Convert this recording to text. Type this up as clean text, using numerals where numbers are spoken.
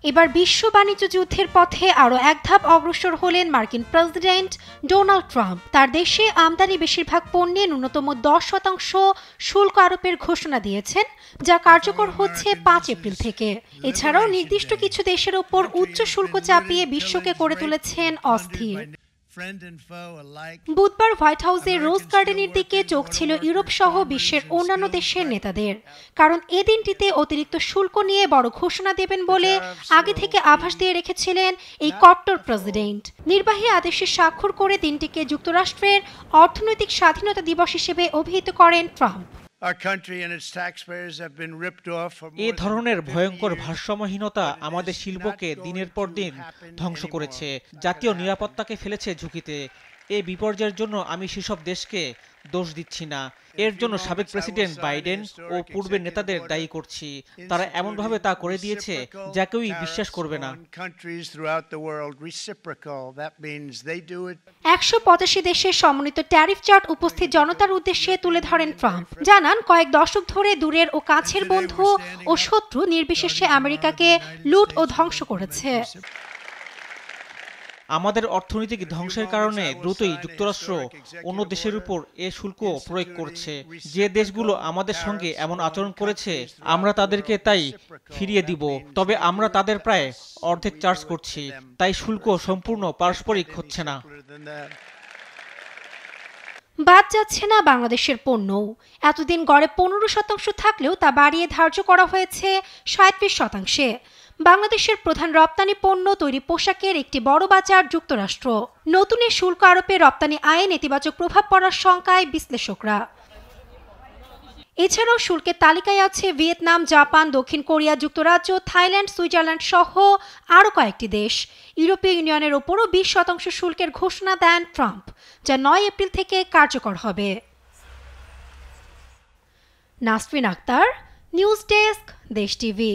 এবার বিশ্ব বাণিজ্য যুদ্ধের পথে আরও এক ধাপ অগ্রসর হলেন মার্কিন প্রেসিডেন্ট ডোনাল্ড ট্রাম্প। তার দেশে আমদানি বেশিরভাগ পণ্যে ন্যূনতম 10% শুল্ক আরোপের ঘোষণা দিয়েছেন, যা কার্যকর হচ্ছে 5 এপ্রিল থেকে। এছাড়াও নির্দিষ্ট কিছু দেশের ওপর উচ্চ শুল্ক চাপিয়ে বিশ্বকে করে তুলেছেন অস্থির। বুধবার হোয়াইট হাউসের রোজ গার্ডেনের দিকে চোখ ছিল ইউরোপ সহ বিশ্বের অন্যান্য দেশের নেতাদের, কারণ এ দিনটিতে অতিরিক্ত শুল্ক নিয়ে বড় ঘোষণা দেবেন বলে আগে থেকে আভাস দিয়ে রেখেছিলেন এই কট্টর প্রেসিডেন্ট। নির্বাহী আদেশে স্বাক্ষর করে দিনটিকে যুক্তরাষ্ট্রের অর্থনৈতিক স্বাধীনতা দিবস হিসেবে অভিহিত করেন ট্রাম্প। এ ধরনের ভয়ঙ্কর ভারসাম্যহীনতা আমাদের শিল্পকে দিনের পর দিন ধ্বংস করেছে, জাতীয় নিরাপত্তাকে ফেলেছে ঝুঁকিতে। এই বিপর্যয়ের জন্য আমি সেসব দেশকে দোষ দিচ্ছি না, এর জন্য সাবেক প্রেসিডেন্ট বাইডেন ও পূর্বের নেতাদের দায়ী করছি। তারা এমনভাবে তা করে দিয়েছে যা কেউই বিশ্বাস করবে না। 185 দেশের সমন্বিত ট্যারিফ চার্ট উপস্থিত জনতার উদ্দেশ্যে তুলে ধরেন ট্রাম্প। জানান, কয়েক দশক ধরে দূরের ও কাছের বন্ধু ও শত্রু নির্বিশেষে আমেরিকাকে লুট ও ধ্বংস করেছে। আমাদের অর্থনৈতিক ধ্বংসের কারণে দ্রুতই যুক্তরাষ্ট্র অন্য দেশের উপর এ শুল্ক প্রয়োগ করছে। যে দেশগুলো আমাদের সঙ্গে এমন আচরণ করেছে আমরা তাদেরকে তাই ফিরিয়ে দিব, তবে আমরা তাদের প্রায় অর্ধেক চার্জ করছি, তাই শুল্ক সম্পূর্ণ পারস্পরিক হচ্ছে না। বাদ যাচ্ছে না বাংলাদেশের পণ্যও। এতদিন গড়ে 15% থাকলেও তা বাড়িয়ে ধার্য করা হয়েছে 37%। বাংলাদেশের প্রধান রপ্তানি পণ্য তৈরি পোশাকের একটি বড় বাজার যুক্তরাষ্ট্র। নতুন এ শুল্ক আরোপে রপ্তানি আয়ে নেতিবাচক প্রভাব পড়ার শঙ্কায় বিশ্লেষকরা। এছাড়াও শুল্কের তালিকায় আছে ভিয়েতনাম, জাপান, দক্ষিণ কোরিয়া, যুক্তরাজ্য, থাইল্যান্ড, সুইজারল্যান্ড সহ আরও কয়েকটি দেশ। ইউরোপীয় ইউনিয়নের ওপরও 20% শুল্কের ঘোষণা দেন ট্রাম্প, যা 9 এপ্রিল থেকে কার্যকর হবে। নাসরিন আক্তার, নিউজ ডেস্ক, দেশ টিভি।